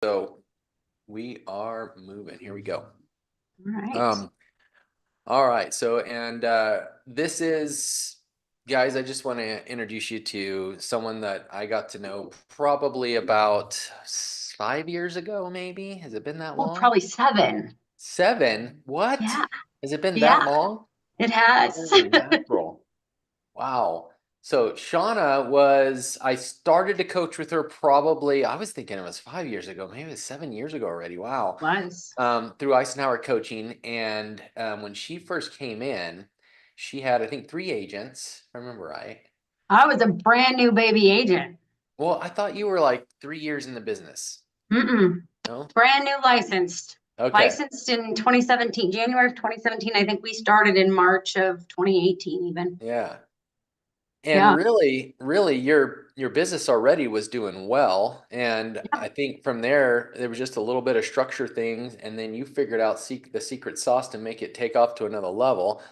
So we are moving. Here we go. All right. Um, all right. So, and this is, guys, I just want to introduce you to someone that I got to know probably about 5 years ago, maybe. Has it been that Well, long? probably seven. 7? What? Yeah. Has it been that Yeah, long? it has. Holy mackerel. Wow. So I started to coach with her probably, I was thinking it was 5 years ago, maybe it was 7 years ago already. Wow. Was. Through Eisenhower Coaching. And when she first came in, she had, I think, 3 agents, if I remember right. I was a brand new baby agent. Well, I thought you were like 3 years in the business. Mm-mm. No? Brand new licensed. Okay. Licensed in 2017, January of 2017. I think we started in March of 2018 even. Yeah. And Yeah. really your business already was doing well. And Yeah. I think from there was just a little bit of structure things, and then you figured out the secret sauce to make it take off to another level.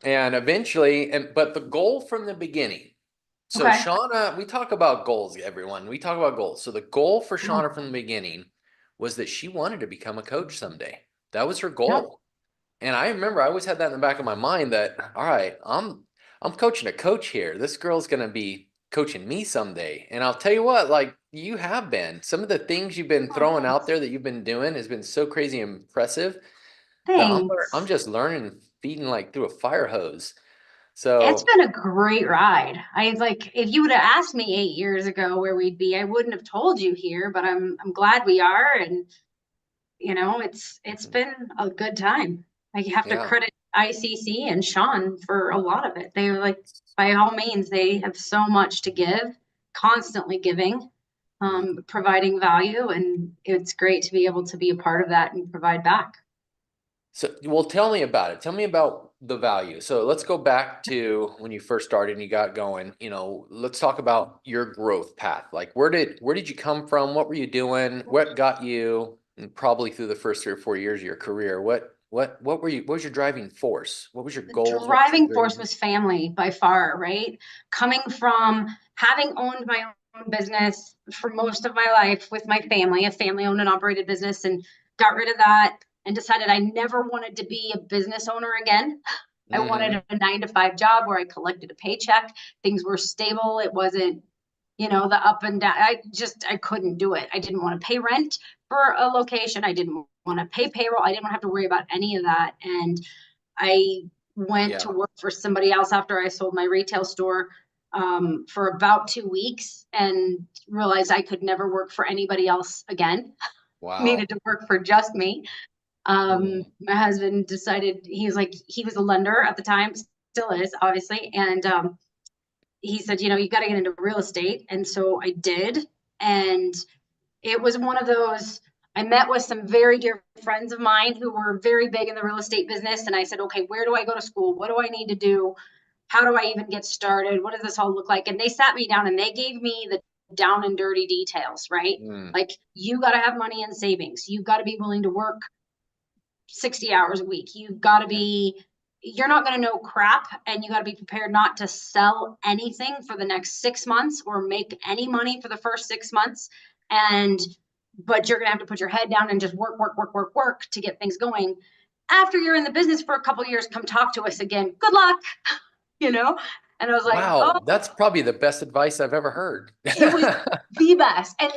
And eventually, but the goal from the beginning. So Okay. Shawna, we talk about goals, everyone. We talk about goals. So the goal for Oh, Shawna from the beginning was that she wanted to become a coach someday. That was her yep. goal. And I remember I always had that in the back of my mind that, all right, I'm coaching a coach here. This girl's gonna be coaching me someday. And I'll tell you what, like you have been. Some of the things you've been Oh, throwing out thanks. there that you've been doing has been so crazy impressive that I'm Thanks. just learning, feeding like through a fire hose. It's So been a great ride. I like if you would have asked me 8 years ago where we'd be, I wouldn't have told you here, but I'm glad we are. And it's been a good time. I have to yeah. credit ICC and Sean for a lot of it. They were like, by all means, they have so much to give, constantly giving, Mm. providing value, and it's great to be able to be a part of that and provide back. So, well, tell me about it. Tell me about the value. So let's go back to when you first started and you got going. Let's talk about your growth path. Like, where did you come from? What were you doing? What got you, and probably through the first 3 or 4 years of your career? What were you? What was your driving force? What was your The goals? What was your driving force dreams? was family by far, right? Coming from having owned my own business for most of my life with my family, a family owned and operated business, and got rid of that and decided I never wanted to be a business owner again. I Mm-hmm. wanted a 9 to 5 job where I collected a paycheck. Things were stable. It wasn't, the up and down. I couldn't do it. I didn't want to pay rent for a location. I didn't want to pay payroll. I didn't want to have to worry about any of that. And I went to Yeah. work for somebody else after I sold my retail store for about 2 weeks and realized I could never work for anybody else again. Needed Wow. to work for just me. Mm. My husband decided he was a lender at the time, still is obviously, and he said, you got to get into real estate, and so I did, and it was one of those. I met with some very dear friends of mine who were very big in the real estate business. And I said, okay, where do I go to school? What do I need to do? How do I even get started? What does this all look like? And they sat me down and they gave me the down and dirty details, right? Mm. Like, you got to have money in savings. You've got to be willing to work 60 hours a week. You're not going to know crap, and you got to be prepared not to sell anything for the next 6 months or make any money for the first 6 months. And, but you're going to have to put your head down and just work, work, work, work, work to get things going. After you're in the business for a couple of years, come talk to us again. Good luck, you know? And I was like, oh, Wow. That's probably the best advice I've ever heard. it was the best. And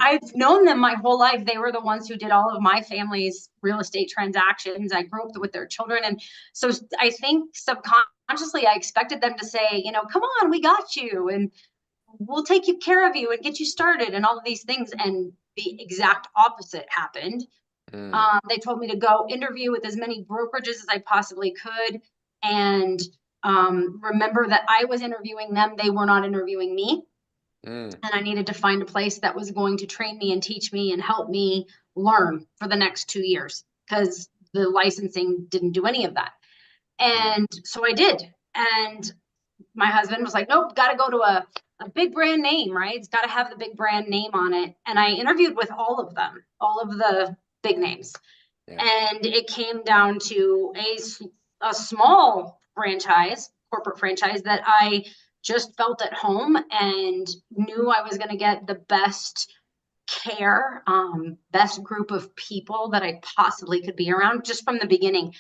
I've known them my whole life. They were the ones who did all of my family's real estate transactions. I grew up with their children. And so I think subconsciously I expected them to say, come on, we got you. And we'll take you care of you and get you started and all of these things. And the exact opposite happened. Mm. They told me to go interview with as many brokerages as I possibly could. And remember that I was interviewing them. They were not interviewing me, Mm. and I needed to find a place that was going to train me and teach me and help me learn for the next 2 years because the licensing didn't do any of that. Mm. And so I did. And my husband was like, nope, got to go to a big brand name, right? It's got to have the big brand name on it. And I interviewed with all of them, all of the big names. Yeah. And it came down to a small franchise, corporate franchise that I just felt at home and knew I was going to get the best care, best group of people that I possibly could be around just from the beginning.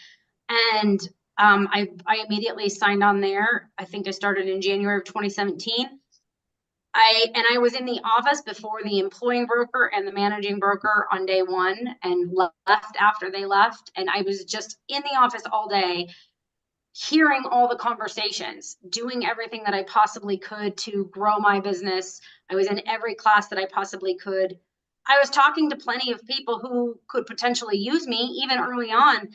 And I immediately signed on there. I think I started in January of 2017. I was in the office before the employing broker and the managing broker on day one, and left after they left. And I was just in the office all day, hearing all the conversations, doing everything that I possibly could to grow my business. I was in every class that I possibly could. I was talking to plenty of people who could potentially use me even early on.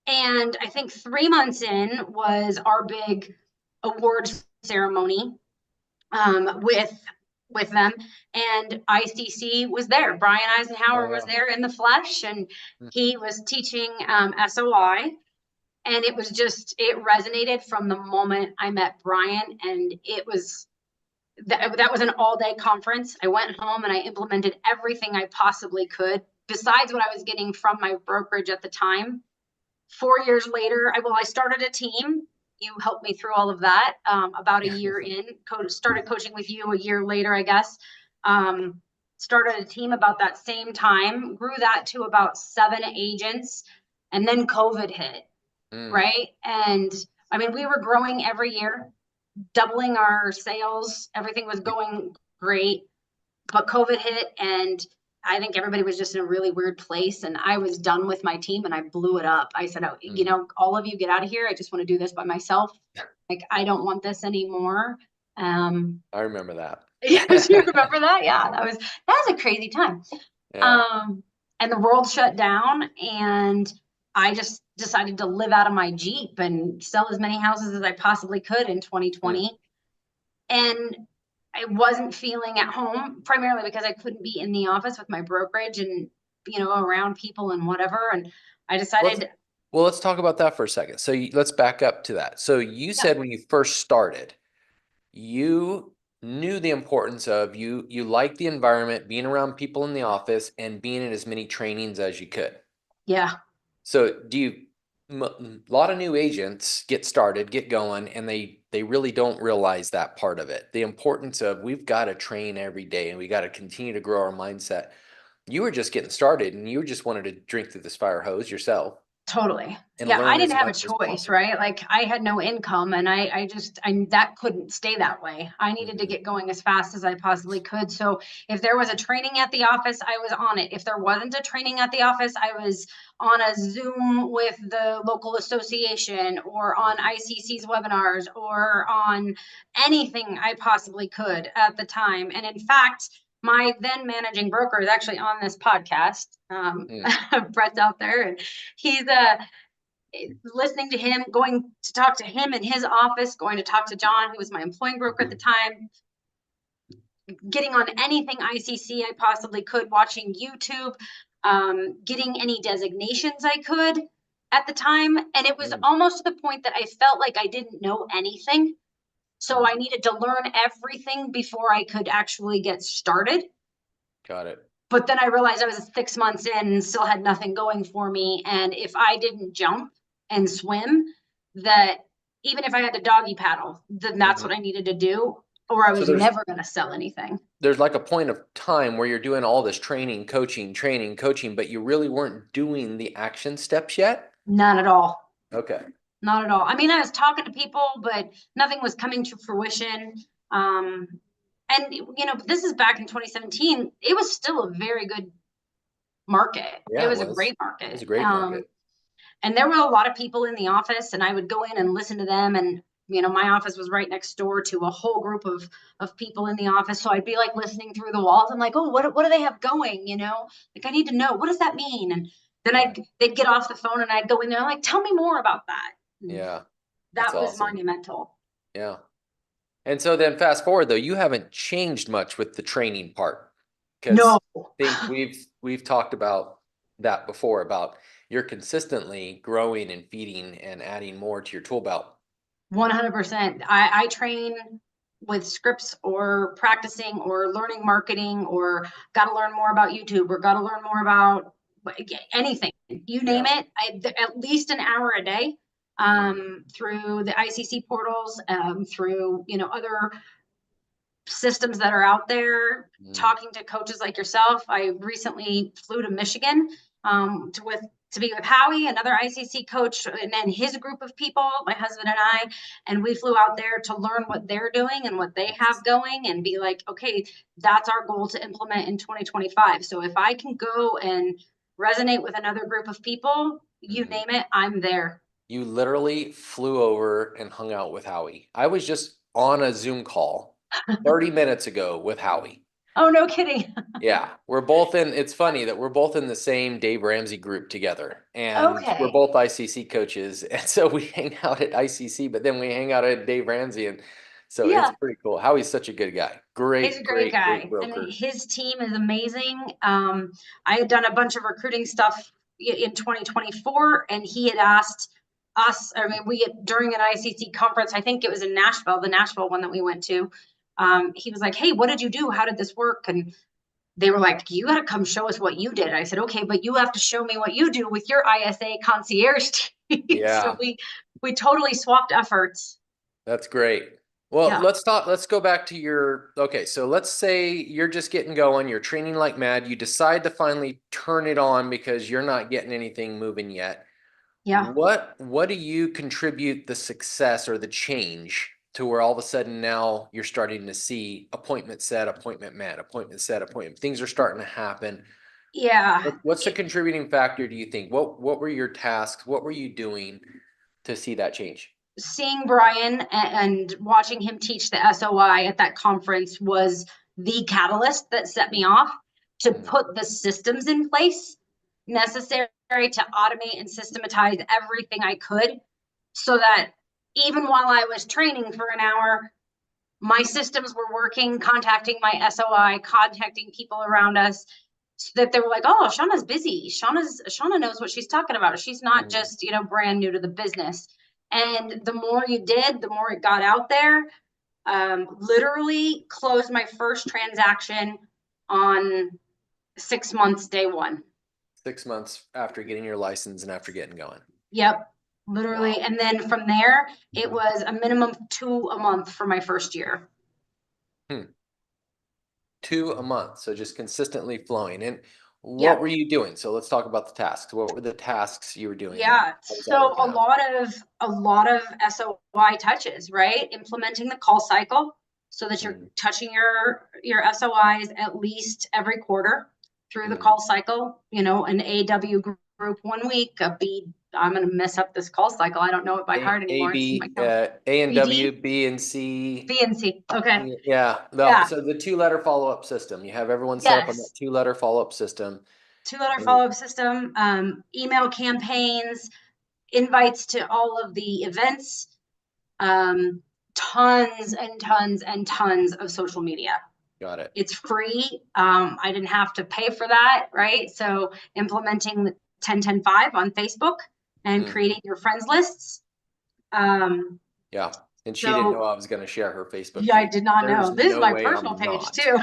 And I think 3 months in was our big awards ceremony, with them, and ICC was there. Brian Oh, Eisenhower was yeah. there in the flesh, and Mm. he was teaching SOI. And it resonated from the moment I met Brian. And it was that was an all-day conference. I went home and I implemented everything I possibly could besides what I was getting from my brokerage at the time. 4 years later, I started a team. You helped me through all of that. About a year in, started coaching with you a year later, I guess. Um, Started a team about that same time, grew that to about 7 agents, and then COVID hit, Mm. right? And I mean, we were growing every year, doubling our sales. Everything was going great, but COVID hit, and I think everybody was just in a really weird place. And I was done with my team and I blew it up. I said, oh, Mm. all of you get out of here. I just want to do this by myself. Like, I don't want this anymore. Um, I remember that. yes, you remember that? Yeah, that was a crazy time. Yeah. Um, and the world shut down, and I just decided to live out of my Jeep and sell as many houses as I possibly could in Mm. 2020. And I wasn't feeling at home, primarily because I couldn't be in the office with my brokerage and, around people and whatever. And I Let's decided, well, let's talk about that for a second. So let's back up to that. So you yeah, said when you first started, you knew the importance of you liked the environment, being around people in the office and being in as many trainings as you could. yeah, So a lot of new agents get started, get going, and they really don't realize that part of it. The importance of we've got to train every day and we got to continue to grow our mindset. You were just getting started and you just wanted to drink through this fire hose yourself totally. and Yeah, I learn didn't as have a much as choice, possible. right? Like, I had no income, and that couldn't stay that way. I needed to Mhm. get going as fast as I possibly could. So if there was a training at the office, I was on it. If there wasn't a training at the office, I was on a Zoom with the local association, or on Mhm. ICC's webinars, or on anything I possibly could at the time. And in fact, my then managing broker is actually on this podcast. Mm. Brett's out there, and he's listening to him, going to talk to him in his office, going to talk to John, who was my employing broker at the time, getting on anything ICC I possibly could, watching YouTube, getting any designations I could at the time. And it was Mm. almost to the point that I felt like I didn't know anything. So Mm. I needed to learn everything before I could actually get started. Got it. But then I realized I was 6 months in and still had nothing going for me. And if I didn't jump and swim, that even if I had to doggy paddle, then that's Mhm. what I needed to do, or I So was never going to sell anything. there's like a point of time where you're doing all this training, coaching, but you really weren't doing the action steps yet. Not at all. Okay. Not at all. I mean, I was talking to people, but nothing was coming to fruition. Um, and, this is back in 2017. It was still a very good market. It Yeah, it was a was. great It was market. a great market. And there were a lot of people in the office, and I would go in and listen to them. And my office was right next door to a whole group of people in the office, so I'd be like listening through the walls. I'm like, oh, what do they have going, like, I need to know, what does that mean? And then Right. they'd get off the phone and I'd go in there like, tell me more about that. And Yeah. That's that was awesome. monumental. Yeah. And so then fast forward though, you haven't changed much with the training part because No. I think we've talked about that before about you're consistently growing and feeding and adding more to your tool belt. 100%. I train with scripts, or practicing, or learning marketing, or got to learn more about YouTube, or got to learn more about anything. You name Yeah. it. At least an hour a day, Mm. through the ICC portals, through other systems that are out there, Mm. talking to coaches like yourself. I recently flew to Michigan to be with Howie, another ICC coach, and then his group of people, my husband and I, and we flew out there to learn what they're doing and what they have going and be like, okay, that's our goal to implement in 2025. So if I can go and resonate with another group of people, you Mhm. name it, I'm there. You literally flew over and hung out with Howie. I was just on a Zoom call 30 minutes ago with Howie. Oh, no kidding. Yeah, we're both in. It's funny that we're both in the same Dave Ramsey group together, and we're Okay. both ICC coaches, and so we hang out at ICC, but then we hang out at Dave Ramsey, and so it's Yeah. pretty cool. Howie's such a good guy. He's a Great, great great, great guy, and broker. his team is amazing. I had done a bunch of recruiting stuff in 2024, and he had asked us. I mean, we had, during an ICC conference, I think it was in Nashville, the Nashville one that we went to. He was like, "Hey, what did you do? How did this work?" And they were like, "You got to come show us what you did." I said, "Okay, but you have to show me what you do with your ISA concierge team." So Yeah, we totally swapped efforts. that's great. Well, Yeah, let's go back to your, okay, so let's say you're just getting going, you're training like mad, you decide to finally turn it on because you're not getting anything moving yet. yeah. What do you contribute the success or the change to where all of a sudden now you're starting to see appointment set, appointment met, appointment set, appointment. Things are starting to happen. Yeah, What's the contributing factor, do you think? What were your tasks? What were you doing to see that change? seeing Brian and watching him teach the SOI at that conference was the catalyst that set me off to Mm, put the systems in place necessary to automate and systematize everything I could so that even while I was training for an hour, my systems were working, contacting my SOI, contacting people around us, so that they were like, "Oh, Shawna's busy. Shawna knows what she's talking about. She's not mm. just brand new to the business." And the more you did, the more it got out there. Literally closed my first transaction on 6 months, day one. 6 months after getting your license and after getting going. Yep, literally. Wow. And then from there, it was a minimum of two a month for my first year. Hmm. 2 a month. So just consistently flowing. And what were Yep. you doing? So let's talk about the tasks. What were the tasks you were doing and Yeah, how was that so working out? a lot of SOI touches, right? Implementing the call cycle so that you're Mm, touching your SOIs at least every quarter through the mm. call cycle. An AW group 1 week, a B. I'm gonna mess up this call cycle. I don't know it by heart A, anymore. It's in my B, A and W, BD, B and C. B and C. Okay, Yeah. yeah, So the two-letter follow-up system. You have everyone set up on that yes. two-letter follow-up system. Two-letter And follow-up system, email campaigns, invites to all of the events, um, tons and tons and tons of social media. got it. It's free. I didn't have to pay for that, right? So implementing the 10-10-5 on Facebook and Hmm. creating your friends lists. Um, Yeah. And she didn't know so I was going to share her Facebook yeah, I page. did not There's know. This is no my way personal I'm page not. too.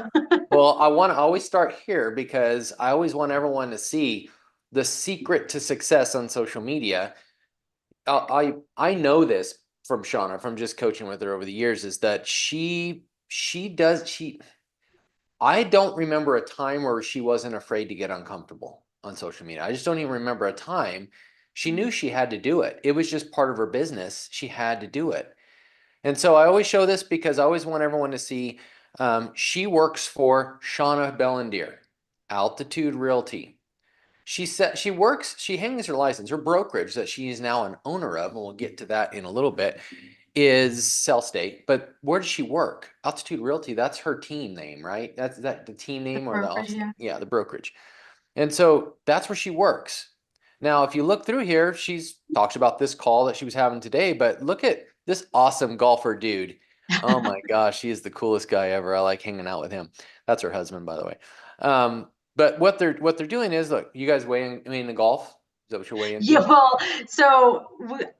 Well, I want to always start here because I always want everyone to see the secret to success on social media. I know this from Shawna, from just coaching with her over the years, is that she I don't remember a time where she wasn't afraid to get uncomfortable on social media. I just don't even remember a time. She knew she had to do it. It was just part of her business. She had to do it. And so I always show this because I always want everyone to see she works for Shawna Bellendir, Altitude Realty. She hangs her license, her brokerage that she is now an owner of, and we'll get to that in a little bit, is Cell State. But where does she work? Altitude Realty, that's her team name, right? That's that the team The name or the brokerage, office? yeah. Yeah, the brokerage. And so that's where she works. Now, if you look through here, she's talks about this call that she was having today, but look at this awesome golfer dude. Oh my gosh, he is the coolest guy ever. I like hanging out with him. That's her husband, by the way. But what they're doing is, look, you guys weigh in the golf? Is that what you're way Yeah, into? well, so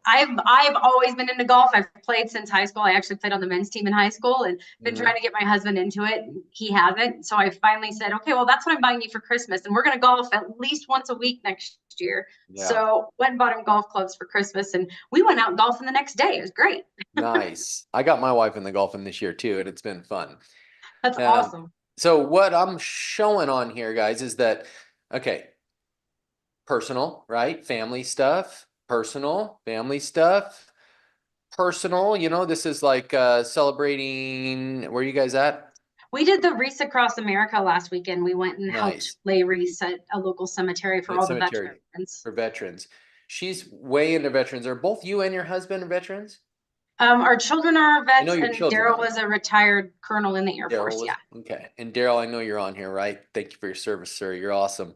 I've always been into golf. I've played since high school. I actually played on the men's team in high school and been trying Mhm. to get my husband into it. He hasn't. So I finally said, okay, well, that's what I'm buying you for Christmas. And we're going to golf at least once a week next year. Yeah, So went and bought him golf clubs for Christmas and we went out golfing the next day. It was great. nice. I got my wife in the golfing this year too, and it's been fun. That's Um, awesome. so what I'm showing on here, guys, is that, okay, personal, right? Family stuff, personal, family stuff, personal, this is like celebrating, where you guys at? We did the Wreaths Across America last weekend. We went and helped Nice. lay wreaths at a local cemetery for At all the cemetery veterans. for veterans. She's way into veterans. Are both you and your husband veterans? Our children are I know vets, your and children Daryl are. was a retired colonel in the Air Daryl Force. was Yeah. okay. And Daryl, I know you're on here, right? Thank you for your service, sir. You're awesome.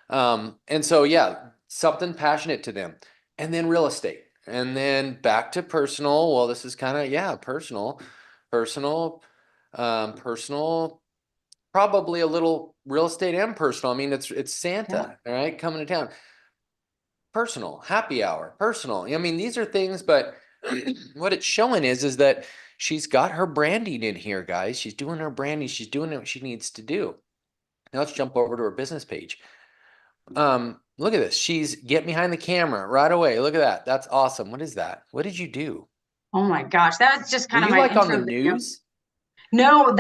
And so yeah, something passionate to them. And then real estate. And then back to personal. Well, this is kind of, yeah, personal, personal, probably a little real estate and personal. I mean, it's Yeah. Santa, all right, coming to town. Personal, happy hour, personal. I mean, these are things, but what it's showing is that she's got her branding in here, guys. She's doing her branding. She's doing what she needs to do. Now let's jump over to her business page. Look at this. She's get behind the camera right away. Look at that. That's awesome. What is that? What did you do? Oh my gosh, that was just Were kind of you my like on the intro video. news? No,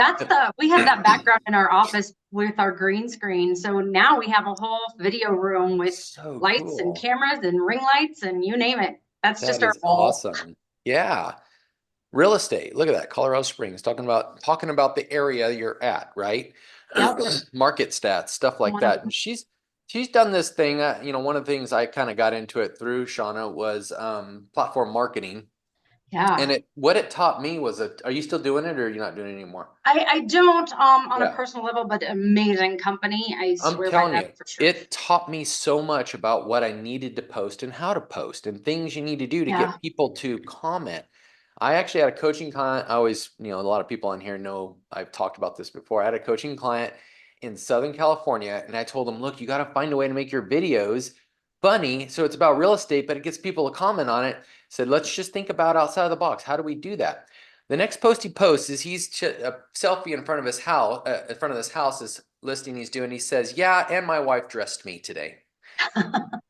we have that background in our office with our green screen. So now we have a whole video room with So lights and cool. cameras and ring lights and you name it. That's That just our is wall. awesome. Yeah. Real estate. Look at that. Colorado Springs talking about the area you're at, right? Yep. Market stats, stuff like One of that. them. And she's done this thing. One of the things I kind of got into it through Shawna was platform marketing. And Yeah. what it taught me was are you still doing it or are you not doing it anymore? I don't on a Yeah. personal level, but amazing company. I I'm swear by telling them you, for sure. it taught me so much about what I needed to post and how to post and things you need to do to Yeah. get people to comment. I actually had a coaching client. I always, a lot of people on here know I've talked about this before. I had a coaching client in Southern California, and I told him, look, you got to find a way to make your videos funny. So it's about real estate, but it gets people to comment on it. Said, let's just think about outside of the box. How do we do that? The next post he posts is a selfie in front of his house, in front of this house, this listing he's doing. He says, yeah, and my wife dressed me today.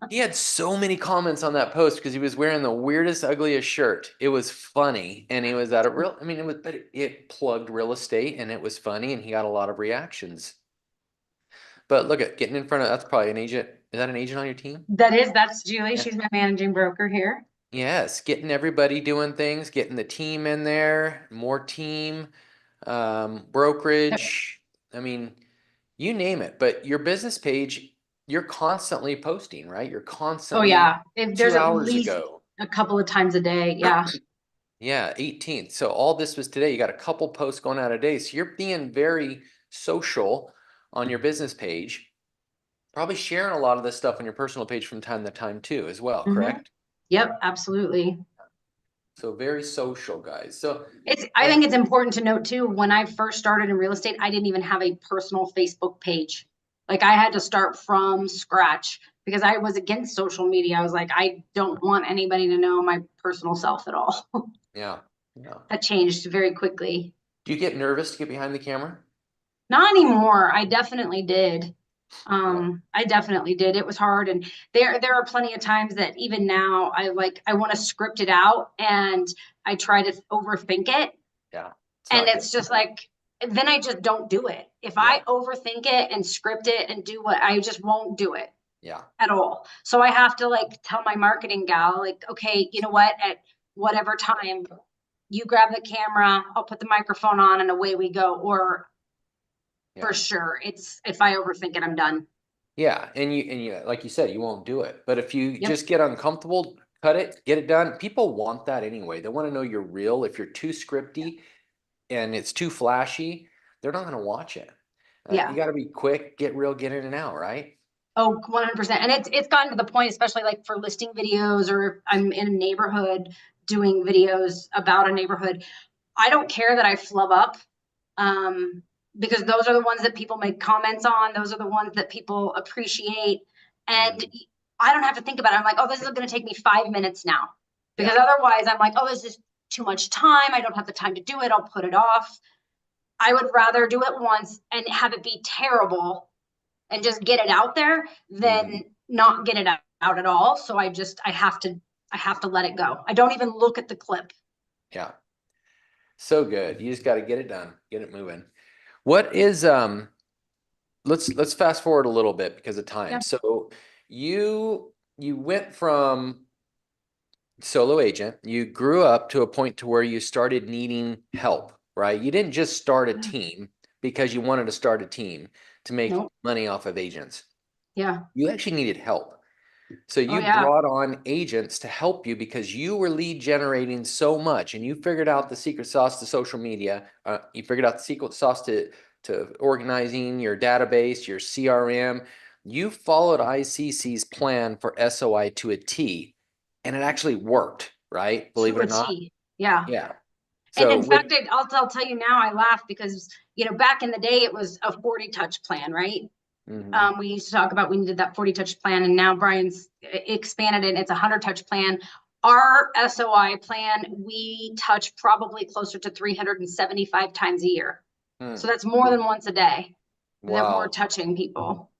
He had so many comments on that post because he was wearing the weirdest, ugliest shirt. It was funny. And he was at a real, I mean, but it plugged real estate and it was funny and he got a lot of reactions. But look at getting in front of, that's probably an agent. Is that an agent on your team? That's Julie. Yeah. She's my managing broker here. Yes, getting everybody doing things, getting the team in there, more team, brokerage. I mean, you name it. But your business page, you're constantly posting, right? You're Oh constantly yeah. If there's 2 at hours least ago. a couple of times a day. Yeah. Yeah, 18th. So all this was today. You got a couple posts going out a day. So you're being very social on your business page. Probably sharing a lot of this stuff on your personal page from time to time too, as well, Hmm. correct? Yep, absolutely. So very social, guys. So I um, think it's important to note too, when I first started in real estate, I didn't even have a personal Facebook page. Like I had to start from scratch because I was against social media. I was like, I don't want anybody to know my personal self at all. yeah, yeah. That changed very quickly. Do you get nervous to get behind the camera? Not anymore. I definitely did. Yeah, I definitely did. It was hard. And there are plenty of times that even now I want to script it out and I try to overthink it. yeah. It's And not good. it's just like, then I just don't do it. If I Yeah, overthink it and script it and do what I just won't do it yeah, at all. So I have to like tell my marketing gal, like, okay, you know what, at whatever time you grab the camera, I'll put the microphone on and away we go. Or for yeah. sure, it's if I overthink it, I'm done. Yeah, and you like you said, you won't do it. But if you Yep. just get uncomfortable, cut it, get it done. People want that anyway. They want to know you're real. If you're too scripty and it's too flashy, they're not going to watch it. You Yeah. got to be quick, get real, get in and out, right? Oh, 100%. And it's gotten to the point, especially like for listing videos or if I'm in a neighborhood doing videos about a neighborhood. I don't care that I flub up, because those are the ones that people make comments on. Those are the ones that people appreciate. And Hmm. I don't have to think about it. I'm like, oh, this is going to take me 5 minutes now. Yeah, Because otherwise, I'm like, oh, this is too much time. I don't have the time to do it. I'll put it off. I would rather do it once and have it be terrible and just get it out there hmm, than not get it out at all. So I have to let it go. I don't even look at the clip. yeah. So good. You just got to get it done, get it moving. What is let's fast forward a little bit because of time. Yeah. So you went from solo agent, you grew up to a point to where you started needing help, right? You didn't just start a team because you wanted to start a team to make Nope. money off of agents. Yeah. You actually needed help. So Oh you yeah. brought on agents to help you because you were lead generating so much and you figured out the secret sauce to social media. You figured out the secret sauce to organizing your database, your CRM. You followed ICC's plan for SOI to a T and it actually worked, right? Believe To it a or not. T. Yeah. Yeah. And So in with fact, I'll tell you now, I laugh because, back in the day, it was a 40 touch plan, right? mhm, We used to talk about we needed that 40 touch plan, and now Brian's expanded it. And it's a 100 touch plan. Our SOI plan, we touch probably closer to 375 times a year. So mm, that's more than once a day that we're wow. touching people.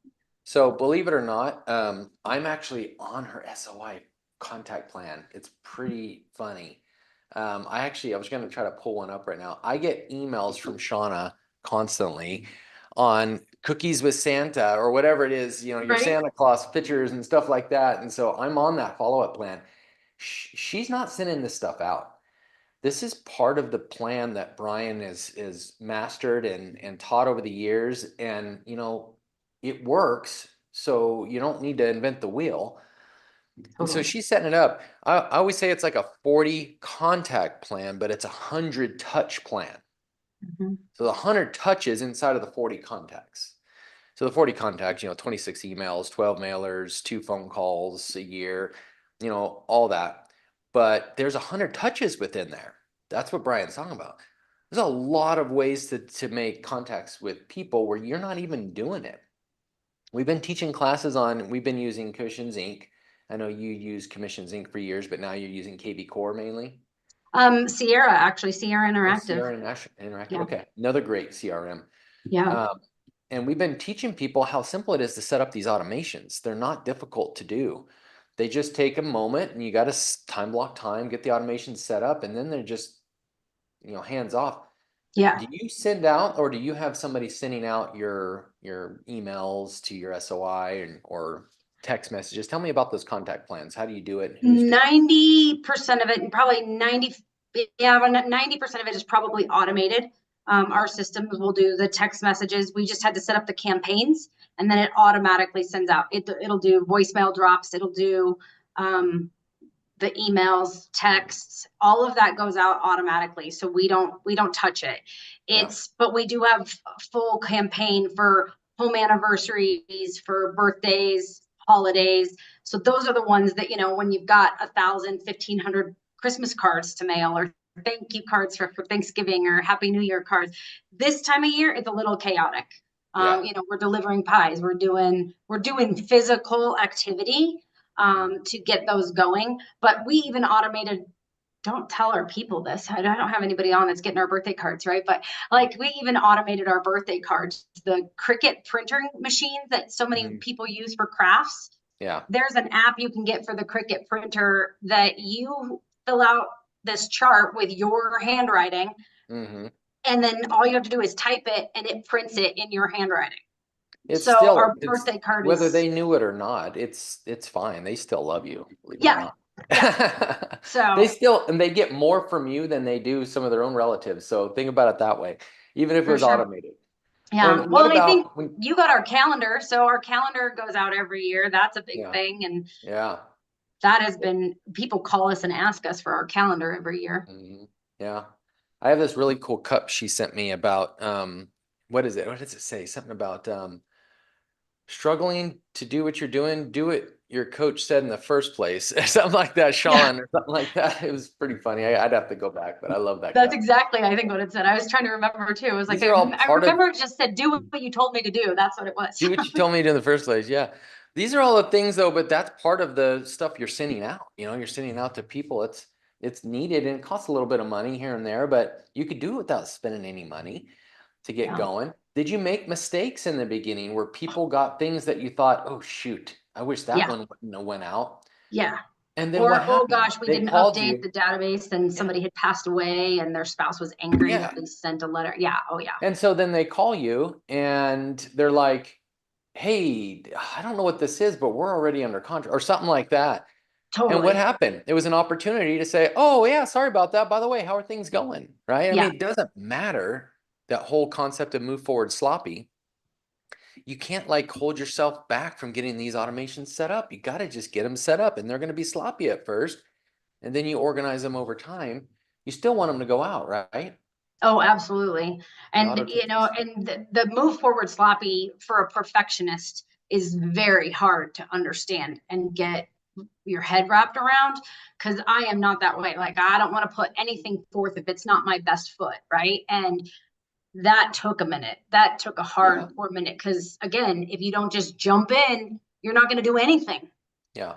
So believe it or not, I'm actually on her SOI contact plan. It's pretty funny. I was going to try to pull one up right now. I get emails from Shawna constantly on cookies with Santa or whatever it is, your Right? Santa Claus pictures and stuff like that. And so I'm on that follow-up plan. She's not sending this stuff out. This is part of the plan that Brian is mastered and taught over the years, and it works. So you don't need to invent the wheel. And so Totally. she's setting it up. I always say it's like a 40 contact plan, but it's a 100 touch plan. Mhm. So the 100 touches inside of the 40 contacts. So the 40 contacts, 26 emails, 12 mailers, 2 phone calls a year, all that. But there's 100 touches within there. That's what Brian's talking about. There's a lot of ways to make contacts with people where you're not even doing it. We've been using Cushions Inc. I know you use Commissions Inc. for years, but now you're using KB Core mainly. Sierra, actually, Sierra Oh, Interactive. Sierra Interactive. Yeah. Okay, another great CRM. Yeah. Um, and we've been teaching people how simple it is to set up these automations. They're not difficult to do. They just take a moment and you got to time block time, get the automation set up, and then they're just, hands off. Yeah. Do you send out or do you have somebody sending out your emails to your SOI or text messages? Tell me about those contact plans. How do you do it and who's doing 90% of it, and probably 90, yeah, 90% of it is probably automated. it? Our systems will do the text messages. We just had to set up the campaigns, and then it automatically sends out. It'll do voicemail drops. It'll do the emails, Yeah. texts, all of that goes out automatically. So we don't touch it. Yeah. But we do have a full campaign for home anniversaries, for birthdays, holidays. So those are the ones that, when you've got 1,000, 1,500 Christmas cards to mail, or thank you cards for Thanksgiving, or Happy New Year cards. This time of year, it's a little chaotic. Yeah. We're delivering pies. We're doing physical activity to get those going. But we even automated, don't tell our people this. I don't have anybody on that's getting our birthday cards, right? But like, we even automated our birthday cards. The Cricut printer machines that so many Mhm. people use for crafts. Yeah. There's an app you can get for the Cricut printer that you fill out this chart with your handwriting, Hmm. and then all you have to do is type it and it prints it in your handwriting. It's So our still it's birthday card whether is, they knew it or not, it's fine. They still love you, believe it or yeah, not. yeah. They So still and they get more from you than they do some of their own relatives. So think about it that way, even if it for was sure. automated. Yeah. And Well, what and I think about when you got our calendar. So our calendar goes out every year. That's a big yeah, thing. And yeah. that has been, people call us and ask us for our calendar every year. Mhm. Yeah. I have this really cool cup she sent me about what is it? What does it say? Something about struggling to do what you're doing, do it your coach said in the first place. Something like that, Yeah, Sean, or something like that. It was pretty funny. I'd have to go back, but I love that that's cup. exactly, I think, what it said. I was trying to remember too. It was like, These are all I part of remember it just said, do what you told me to do. That's what it was. do what you told me to in the first place. Yeah. These are all the things though, but that's part of the stuff you're sending out. You're sending out to people. It's needed and it costs a little bit of money here and there, but you could do it without spending any money to get Yeah. going. Did you make mistakes in the beginning where people got things that you thought, oh shoot, I wish that Yeah. one wouldn't have went out? Yeah. And then what Or, oh happened? gosh, we They didn't called update you. the database and Yeah. somebody had passed away and their spouse was angry Yeah. that they sent a letter. Yeah. Oh yeah. And so then they call you and they're like, hey, I don't know what this is, but we're already under contract or something like that. And what Totally. happened? It was an opportunity to say, oh, yeah, sorry about that. By the way, how are things going? Right? I Yeah. mean, it doesn't matter that whole concept of move forward sloppy. You can't like hold yourself back from getting these automations set up. You got to just get them set up and they're going to be sloppy at first. And then you organize them over time. You still want them to go out, right? Oh, absolutely. The And auto you know, tickets. and the move forward sloppy for a perfectionist is very hard to understand and get your head wrapped around because I am not that way. Like I don't want to put anything forth if it's not my best foot, right? And that took a minute. That took a Yeah. hardcore minute because again, if you don't just jump in, you're not going to do anything. Yeah.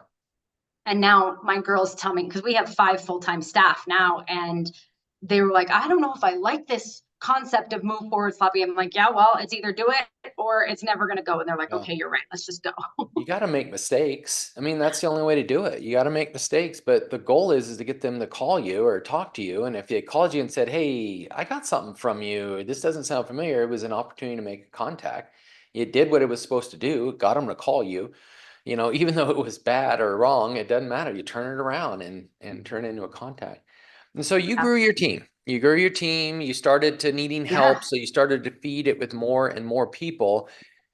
And now my girls tell me, because we have 5 full-time staff now, and they were like, I don't know if I like this concept of move forward sloppy. I'm like, yeah, well, it's either do it or it's never going to go. And they're like, Yeah. okay, you're right. Let's just go. You got to make mistakes. I mean, that's the only way to do it. You got to make mistakes, but the goal is to get them to call you or talk to you. And if they called you and said, "Hey, I got something from you. This doesn't sound familiar." It was an opportunity to make a contact. It did what it was supposed to do. Got them to call you. Even though it was bad or wrong, it doesn't matter. You turn it around and turn it into a contact. And so you Yeah. grew your team. You grew your team. You started to needing Yeah. help, so you started to feed it with more and more people.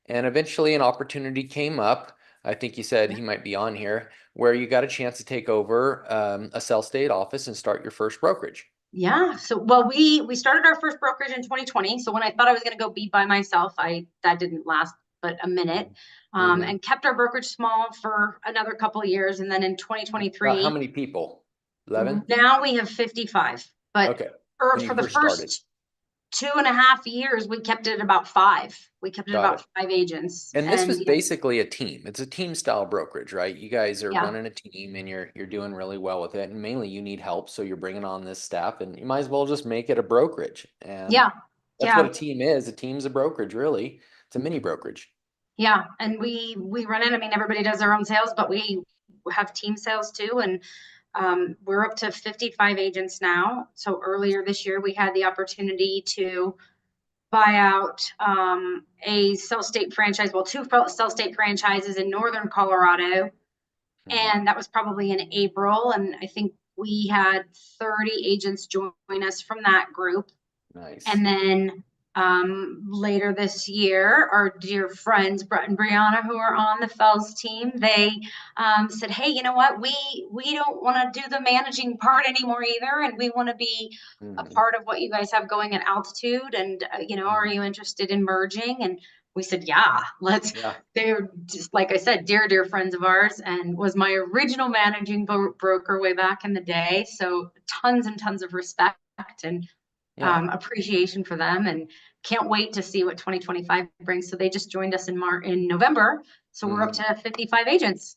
And eventually an opportunity came up. I think you said Yeah. he might be on here, where you got a chance to take over a Cell State office and start your first brokerage. Yeah. So, well, we started our first brokerage in 2020. So when I thought I was going to go be by myself, that didn't last but a minute, Mm-hmm. and kept our brokerage small for another couple of years. And then in About how 2023, many people? 11? now we have 55, but Okay. When you for the first started. first 2.5 years, we kept it about five. We kept it Got about it. five agents. And this And was basically a team. It's a team style brokerage, right? You guys are yeah, running a team and you're doing really well with it. And mainly you need help, so you're bringing on this staff and you might as well just make it a brokerage. And yeah, that's what yeah, a team is. A team's a brokerage, really. It's a mini brokerage. yeah. And we run it. I mean, everybody does their own sales, but we have team sales too. And we're up to 55 agents now. So earlier this year, we had the opportunity to buy out a Cell State franchise, well, two Cell State franchises in Northern Colorado. Mhm. And that was probably in April. And I think we had 30 agents join us from that group. Nice. And then later this year, our dear friends Brett and Brianna, who are on the Fells team, they said, "Hey, you know what? We don't want to do the managing part anymore either, and we want to be a Mhm. part of what you guys have going at Altitude. And are Mhm. you interested in merging?" And we said, "Yeah, let's." Yeah. They're just like I said, dear friends of ours, and was my original managing broker way back in the day. So tons and tons of respect and Yeah. appreciation for them, and can't wait to see what 2025 brings. So they just joined us in November. So we're up Mhm. to 55 agents.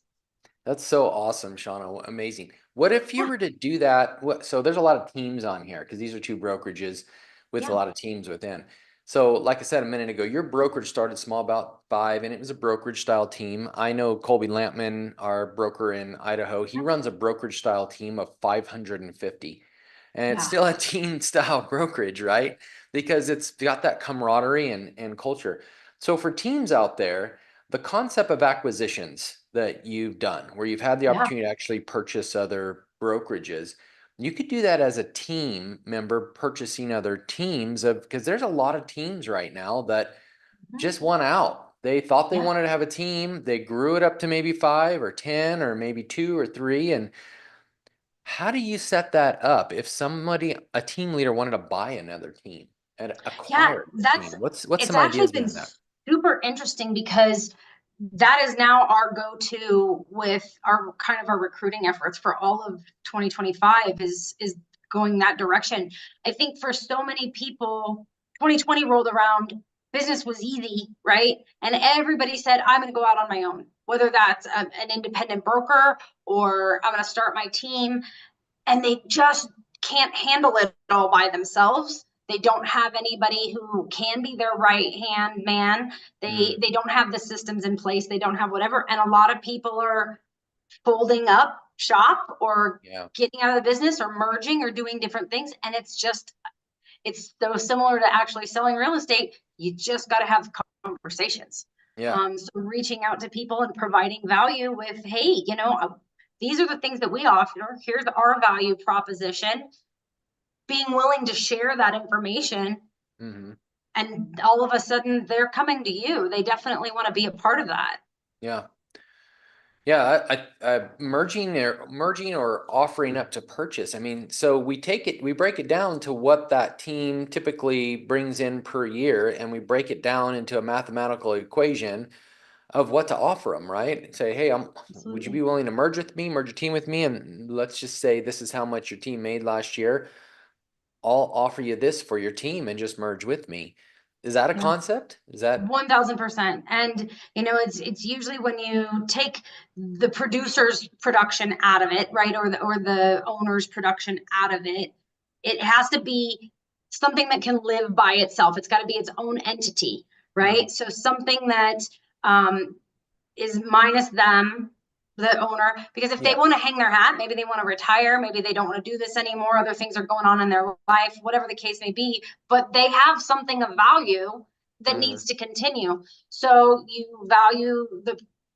That's so awesome, Shawna. Amazing. What if you Yeah, were to do that? So there's a lot of teams on here because these are two brokerages with a yeah, lot of teams within. So, like I said a minute ago, your brokerage started small, about five, and it was a brokerage style team. I know Colby Lampman, our broker in Idaho, he yeah, runs a brokerage style team of 550. And it's yeah, still a team style brokerage, right? Because it's got that camaraderie and culture. So, for teams out there, the concept of acquisitions that you've done, where you've had the yeah. opportunity to actually purchase other brokerages, you could do that as a team member purchasing other teams of because there's a lot of teams right now that Mhm. just won out. They thought they Yeah, wanted to have a team, they grew it up to maybe five or 10 or maybe two or three. And how do you set that up if a team leader wanted to buy another team and yeah. acquire a That's team? What's it's some actually ideas been behind that? super interesting because that is now our go-to with our kind of our recruiting efforts for all of 2025 is going that direction. I think for so many people, 2020 rolled around, business was easy, right? And everybody said, I'm going to go out on my own, whether that's an independent broker or I'm going to start my team, and they just can't handle it all by themselves. They don't have anybody who can be their right hand man. They don't have the systems in place. They don't have whatever, and a lot of people are folding up shop or Yeah. getting out of the business or merging or doing different things. And it's so similar to actually selling real estate. You just got to have conversations. Yeah. So reaching out to people and providing value with, hey, these are the things that we offer. Here's our value proposition. Being willing to share that information, Hmm. and all of a sudden they're coming to you. They definitely want to be a part of that. Yeah. Yeah, merging or offering up to purchase. I mean, so we break it down to what that team typically brings in per year, and we break it down into a mathematical equation of what to offer them, right? Say, hey, would you be Absolutely. willing to merge with me, merge a team with me? And let's just say this is how much your team made last year. I'll offer you this for your team and just merge with me. Is that a Yeah. concept? Is that? 1000%. And it's usually when you take the producer's production out of it, right? Or the owner's production out of it. It has to be something that can live by itself. It's got to be its own entity, Mhm. right? So something that um, is minus them, the owner, because if they Yeah. want to hang their hat, maybe they want to retire, maybe they don't want to do this anymore, other things are going on in their life, whatever the case may be, but they have something of value that Mhm. needs to continue. So you value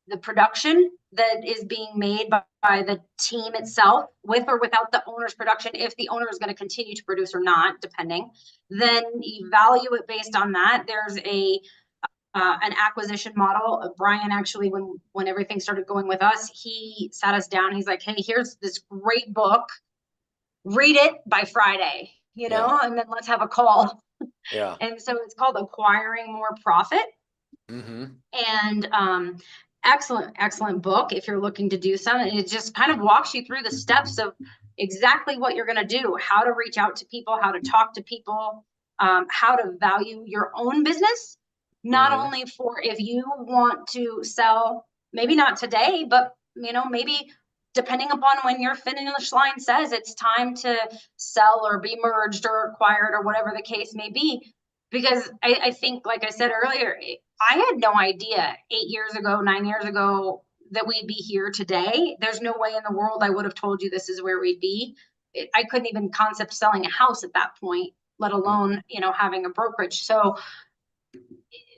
the production that is being made by the team itself, with or without the owner's production, if the owner is going to continue to produce or not, depending, then you value it based on that. There's an acquisition model. Brian actually, when everything started going with us, he sat us down. He's like, "Hey, here's this great book. Read it by Friday, Yeah. and then let's have a call." Yeah. And so it's called Acquiring More Profit. Mhm. And excellent book if you're looking to do some. And it just kind of walks you through the steps of exactly what you're going to do, how to reach out to people, how to talk to people, how to value your own business, not Mhm. only for if you want to sell, maybe not today, but maybe depending upon when your finish line says it's time to sell or be merged or acquired or whatever the case may be. Because I think, like I said earlier, I had no idea 8 years ago, 9 years ago, that we'd be here today. There's no way in the world I would have told you this is where we'd be. I couldn't even concept selling a house at that point, let Mhm. alone, having a brokerage. So,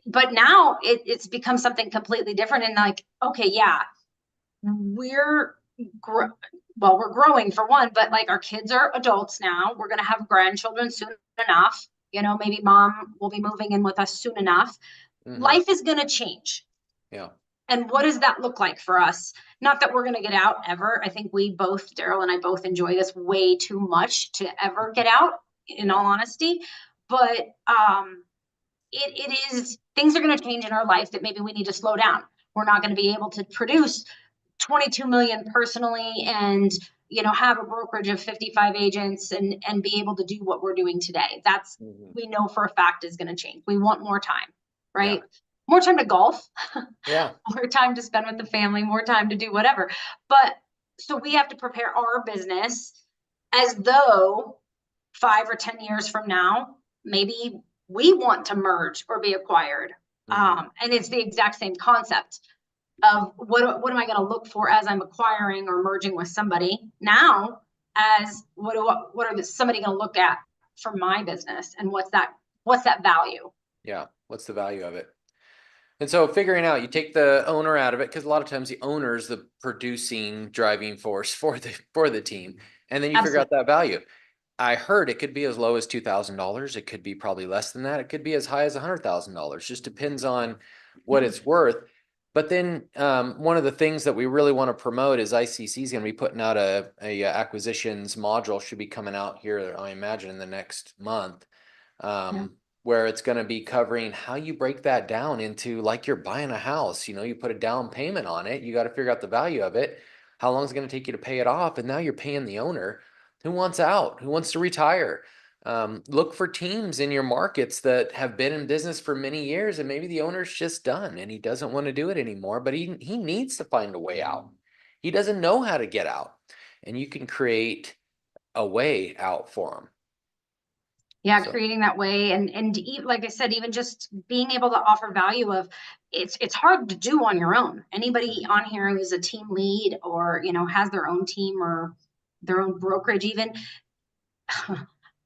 but now it's become something completely different. And like, okay, yeah, we're, gr- well, we're growing for one, but like our kids are adults now. We're going to have grandchildren soon enough. Maybe mom will be moving in with us soon enough. Mhm. Life is going to change. Yeah. And what does that look like for us? Not that we're going to get out ever. I think we both, Daryl and I both enjoy this way too much to ever get out, in Yeah. all honesty. But it is, things are going to change in our life that maybe we need to slow down. We're not going to be able to produce 22 million personally and have a brokerage of 55 agents and be able to do what we're doing today. That's, Mhm. we know for a fact, is going to change. We want more time, Yeah. right? More time to golf, Yeah. more time to spend with the family, more time to do whatever. But so we have to prepare our business as though 5 or 10 years from now, maybe we want to merge or be acquired. Mhm. And it's the exact same concept of what am I going to look for as I'm acquiring or merging with somebody now, as what are somebody going to look at for my business, and what's that value. Yeah. What's the value of it? And so figuring out, you take the owner out of it, because a lot of times the owner is the producing driving force for the team, and then you figure out Absolutely. that value. I heard it could be as low as $2,000. It could be probably less than that. It could be as high as $100,000. Just depends on what Yeah. it's worth. But then one of the things that we really want to promote is ICC is going to be putting out a acquisitions module, should be coming out here, I imagine, in the next month, Yeah. where it's going to be covering how you break that down into, like you're buying a house. You put a down payment on it. You got to figure out the value of it. How long is it going to take you to pay it off? And now you're paying the owner who wants out, who wants to retire. Look for teams in your markets that have been in business for many years, and maybe the owner's just done and he doesn't want to do it anymore, but he needs to find a way out. He doesn't know how to get out, and you can create a way out for him. Yeah, So, creating that way like I said, even just being able to offer value of it's hard to do on your own. Anybody on here who's a team lead or, has their own team or their own brokerage even,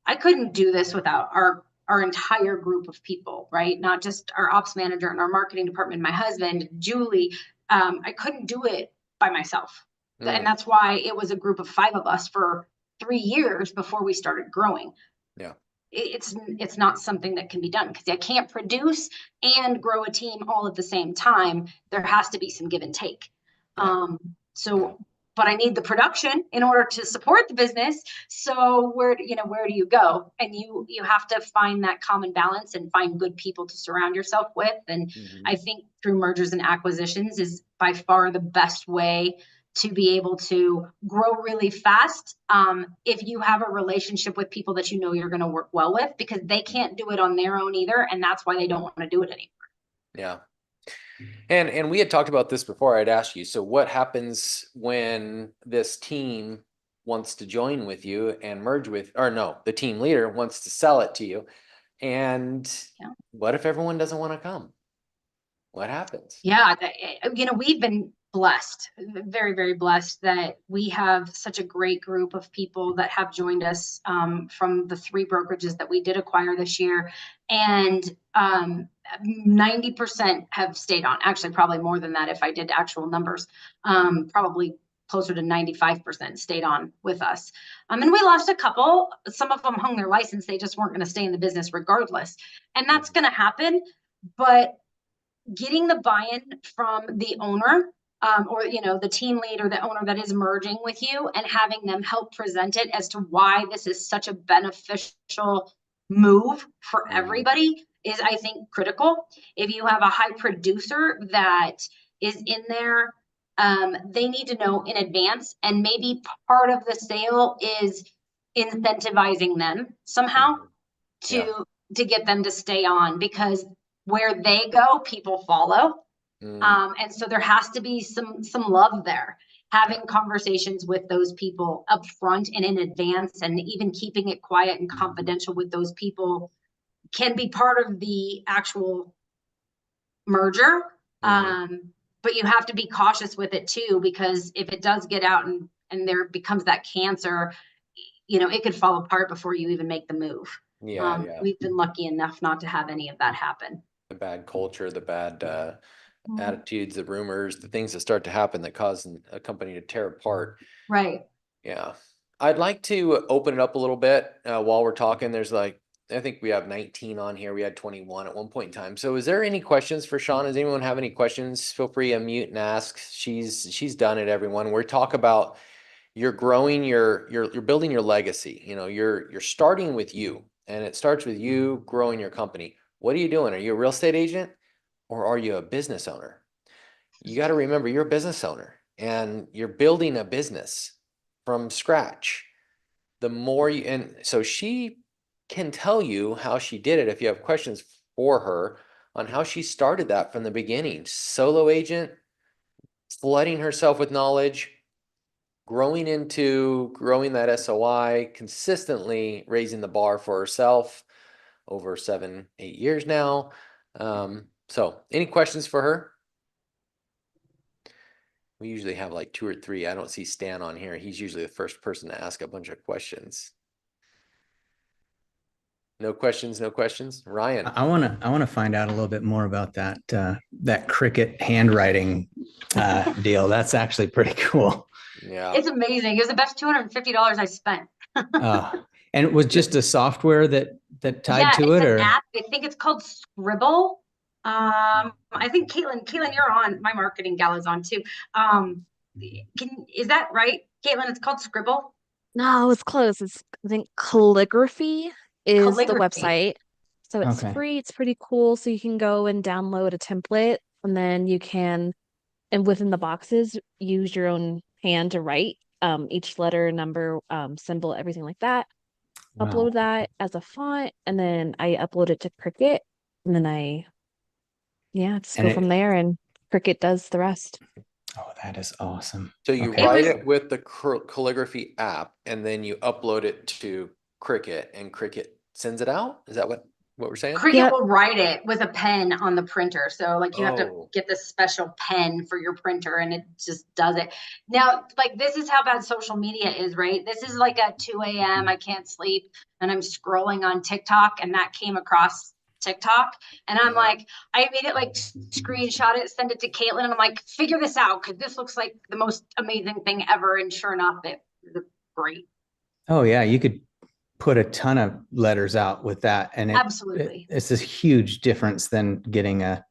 I couldn't do this without our entire group of people, right? Not just our ops manager and our marketing department, my husband, Julie. I couldn't do it by myself. And mm, that's why it was a group of 5 of us for 3 years before we started growing. yeah. It's not something that can be done because I can't produce and grow a team all at the same time. There has to be some give and take. Yeah. Um, Yeah. so, but I need the production in order to support the business. So where do you go? And you have to find that common balance and find good people to surround yourself with. And Mhm. I think through mergers and acquisitions is by far the best way to be able to grow really fast if you have a relationship with people that you know you're going to work well with, because they can't do it on their own either, and that's why they don't want to do it anymore. Yeah. And we had talked about this before. I'd asked you, so what happens when this team wants to join with you and merge with, or no, the team leader wants to sell it to you. And Yeah. what if everyone doesn't want to come? What happens? Yeah, we've been blessed, very, very blessed that we have such a great group of people that have joined us from the 3 brokerages that we did acquire this year. And 90% have stayed on. Actually, probably more than that if I did actual numbers. Probably closer to 95% stayed on with us. And we lost a couple. Some of them hung their license. They just weren't going to stay in the business regardless. And that's Mhm. going to happen. But getting the buy-in from the owner or the team lead or the owner that is merging with you and having them help present it as to why this is such a beneficial move for Mhm. everybody is, I think, critical. If you have a high producer that is in there, they need to know in advance, and maybe part of the sale is incentivizing them somehow Mhm. Yeah. to get them to stay on, because where they go, people follow. Mm. And so there has to be some love there. Yeah. Having conversations with those people up front and in advance, and even keeping it quiet and confidential with those people can be part of the actual merger. Mhm. But you have to be cautious with it too, because if it does get out and there becomes that cancer, it could fall apart before you even make the move. Yeah. Yeah. We've been lucky enough not to have any of that happen. The bad culture, the bad attitudes, the rumors, the things that start to happen that cause a company to tear apart. Right. Yeah. I'd like to open it up a little bit while we're talking. There's like, I think we have 19 on here. We had 21 at one point in time. So is there any questions for Sean? Does anyone have any questions? Feel free to unmute and ask. She's done it, everyone. We're talk about you're growing you're building your legacy. You're starting with you, and it starts with you growing your company. What are you doing? Are you a real estate agent or are you a business owner? You got to remember you're a business owner and you're building a business from scratch. And so she can tell you how she did it if you have questions for her on how she started that from the beginning. Solo agent, flooding herself with knowledge, growing that SOI, consistently raising the bar for herself over 7, 8 years now. So any questions for her? We usually have like 2 or 3. I don't see Stan on here. He's usually the first person to ask a bunch of questions. No questions, no questions. Ryan. I want to find out a little bit more about that cricket handwriting deal. That's actually pretty cool. Yeah. It's amazing. It was the best $250 I spent. Uh, and it was just a software that tied Yeah, to it's it, an or app. I think it's called Scribble. I think Caitlin, you're on. My marketing gal is on too. Is that right, Caitlin? It's called Scribble. No, it's close. I think calligraphy is the Calligraphy. website. So it's okay? free, it's pretty cool. So you can go and download a template and then you can, and within the boxes, use your own hand to write each letter, number, symbol, everything like that. Wow. Upload that as a font, and then I upload it to Cricut, and then yeah, just And go from there, and Cricut does the rest. that is awesome. So you Okay. It write was it with the calligraphy app and then you upload it to Cricut and Cricut sends it out? Is that what we're saying? Cricut Yep. will write it with a pen on the printer. So like you have to Oh. get this special pen for your printer and it just does it. Now, like this is how bad social media is, right? This is like at 2 a.m. I can't sleep and I'm scrolling on TikTok and that came across TikTok. And I'm Yeah. like, I made it like screenshot it, send it to Caitlin. And I'm like, figure this out because this looks like the most amazing thing ever. And sure enough, it was great. Oh yeah, you could put a ton of letters out with that, and Absolutely. it's this huge difference than getting a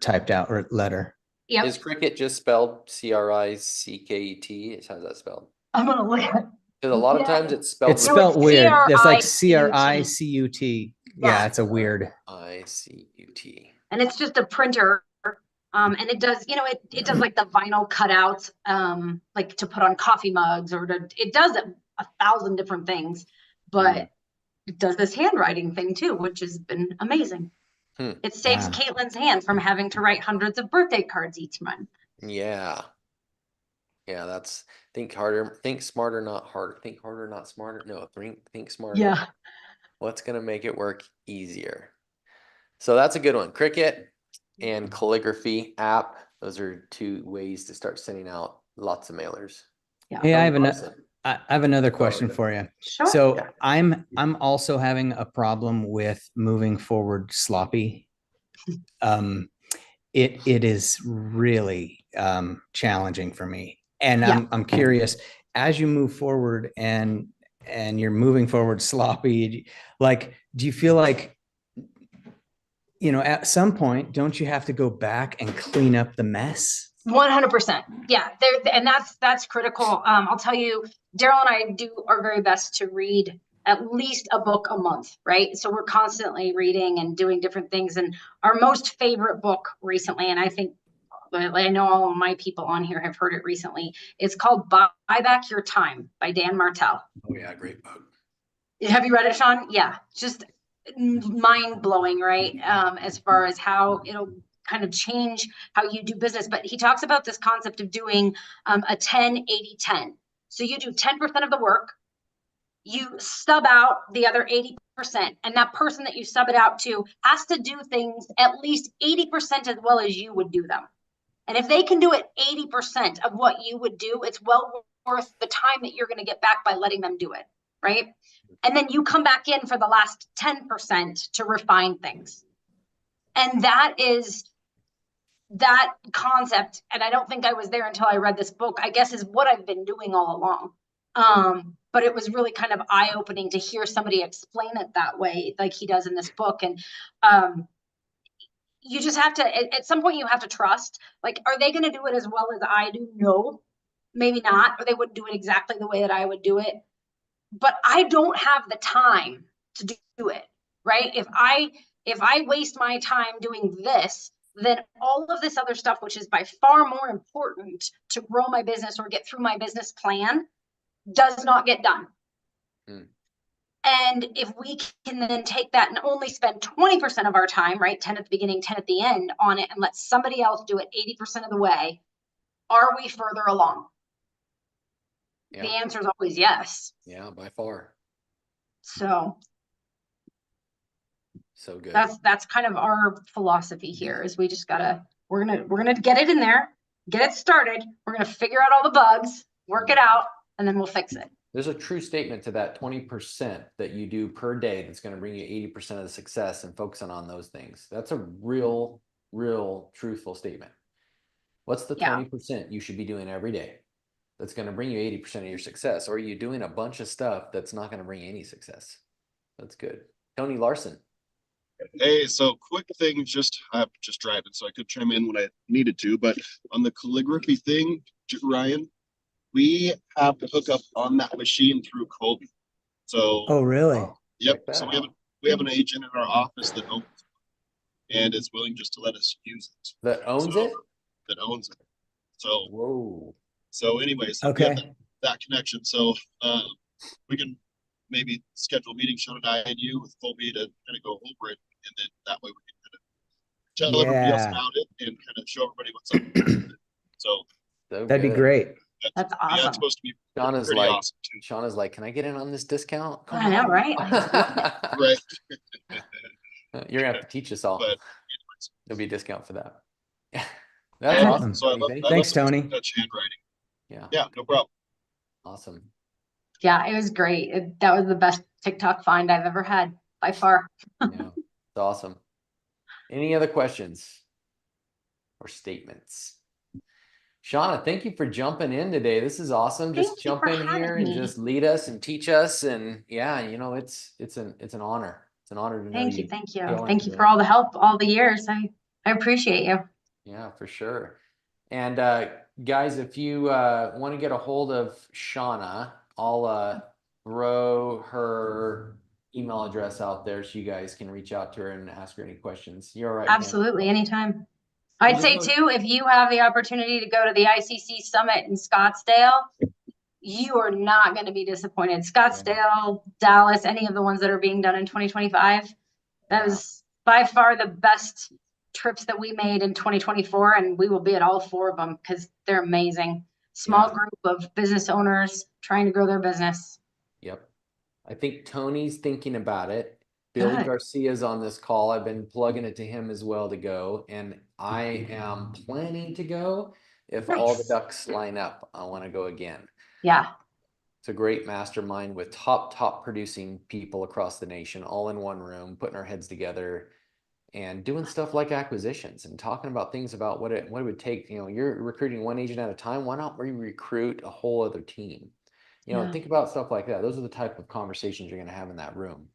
typed out letter. Yep. Is Cricket just spelled Cricket? How's that spelled? I'm going to look at Because a lot of Yeah. times it's spelled It's No, spelled it's weird. It's like CRICUT. CRICUT. Yeah. Yeah, it's a weird. ICUT. And it's just a printer. And it does, you know, it does like the vinyl cutouts, like to put on coffee mugs or it does 1,000 different things, but it does this handwriting thing too, which has been amazing. It saves Yeah. Caitlin's hand from having to write hundreds of birthday cards each month. Yeah. Yeah, that's think harder, think smarter, not harder. Think harder, not smarter. No, think smarter. not- Yeah. What's gonna make it work easier? So that's a good one. Cricket and calligraphy app. Those are 2 ways to start sending out lots of mailers. Hey, I have Larson. I have another question yeah. for you. Sure. So Yeah. I'm also having a problem with moving forward sloppy. It is really challenging for me. And Yeah. I'm curious, as you move forward and you're moving forward sloppy, like, do you feel like, you know, at some point, don't you have to go back and clean up the mess? 100%. Yeah. And that's critical. I'll tell you, Daryl and I do our very best to read at least a book a month, right? So we're constantly reading and doing different things. And our most favorite book recently, and I think I know all of my people on here have heard it recently, it's called Buy Back Your Time by Dan Martell. Oh yeah, great book. Have you read it, Sean? Yeah, just mind blowing, right? As far as how it'll kind of change how you do business. But he talks about this concept of doing a 10-80-10. So you do 10% of the work, you sub out the other 80%, and that person that you sub it out to has to do things at least 80% as well as you would do them. And if they can do it 80% of what you would do, it's well worth the time that you're going to get back by letting them do it, right? And then you come back in for the last 10% to refine things. And that is that concept. And I don't think I was there until I read this book, I guess, is what I've been doing all along. But it was really kind of eye-opening to hear somebody explain it that way, like he does in this book. And you just have to, at some point you have to trust, like, are they going to do it as well as I do? No, maybe not, or they wouldn't do it exactly the way that I would do it. But I don't have the time to do it, right? If I waste my time doing this, then all of this other stuff, which is by far more important to grow my business or get through my business plan, does not get done. And if we can then take that and only spend 20% of our time, right, 10 at the beginning, 10 at the end on it, and let somebody else do it 80% of the way, are we further along? Yeah. The answer is always yes. Yeah, by far. So good. That's kind of our philosophy here, is we just gotta, we're gonna get it in there, get it started. We're gonna figure out all the bugs, work it out, and then we'll fix it. There's a true statement to that 20% that you do per day that's going to bring you 80% of the success, and focusing on those things. That's a real truthful statement. What's the 20% you should be doing every day that's going to bring you 80% of your success? Or are you doing a bunch of stuff that's not going to bring any success? That's good. Tony Larson. Hey, so quick thing, I'm just driving, so I could chime in when I needed to, but on the calligraphy thing, Ryan, we have to hook up on that machine through Colby. So Oh, really? Yep. So we have an agent in our office that owns it and is willing just to let us use it. That owns it? That owns it. So whoa. So anyways, okay, we have that connection. So we can maybe schedule a meeting, Shawna and I and you, with Colby, to kind of go over it, and then that way we can kind of tell everybody else about it and kind of show everybody what's up. So that'd be great. That's Yeah, it's awesome. supposed to be Shauna's pretty like, awesome too. Shauna's like, can I get in on this discount? Come I know, on. right? Like, Right. You're gonna have to teach us all. But There'll be a discount for that. I That's love- awesome. so I Tony. love, Thank I you. Thanks, love Tony. Touch handwriting. Yeah, Yeah, no problem. awesome. Yeah, it was great. That was the best TikTok find I've ever had by far. Yeah, it's awesome. Any other questions or statements? Shawna, thank you for jumping in today. This is awesome. Just Thank you jump for in here having and me. just lead us and teach us. And yeah, it's an honor. It's an honor to know Thank you. you. Thank you. killing Thank it you doing for all the help all the years. I appreciate you. Yeah, for sure. And guys, if you want to get a hold of Shawna, I'll throw her email address out there so you guys can reach out to her and ask her any questions. You're all right with that? Absolutely. Anytime. I I'd just say wanna- too, if you have the opportunity to go to the ICC Summit in Scottsdale, you are not going to be disappointed. Scottsdale, Dallas, any of the ones that are being done in 2025. That Yeah. was by far the best trips that we made in 2024, and we will be at all 4 of them because they're amazing. Small Yeah. group of business owners trying to grow their business. Yep. I think Tony's thinking about it. Billy Good. Garcia's on this call. I've been plugging it to him as well to go, and I am planning to go if all the Nice. ducks line up. I want to go again. Yeah. It's a great mastermind with top producing people across the nation, all in one room, putting our heads together and doing stuff like acquisitions and talking about things about what it would take. You know, you're recruiting one agent at a time. Why not recruit a whole other team? You know, Yeah. think about stuff like that. Those are the type of conversations you're going to have in that room.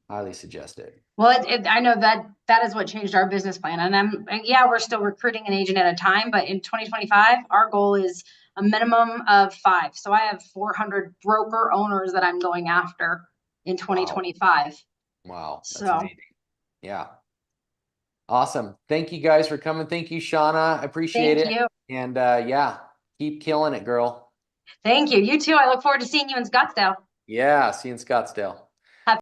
Highly suggest it. Well, I know that is what changed our business plan. And yeah, we're still recruiting an agent at a time, but in 2025, our goal is a minimum of 5. So I have 400 broker owners that I'm going after in 2025. Wow. That's So amazing. Yeah. Awesome. Thank you guys for coming. Thank you, Shawna. I appreciate thank it. you. And yeah, keep killing it, girl. Thank you. You too. I look forward to seeing you in Scottsdale. Yeah. See you in Scottsdale.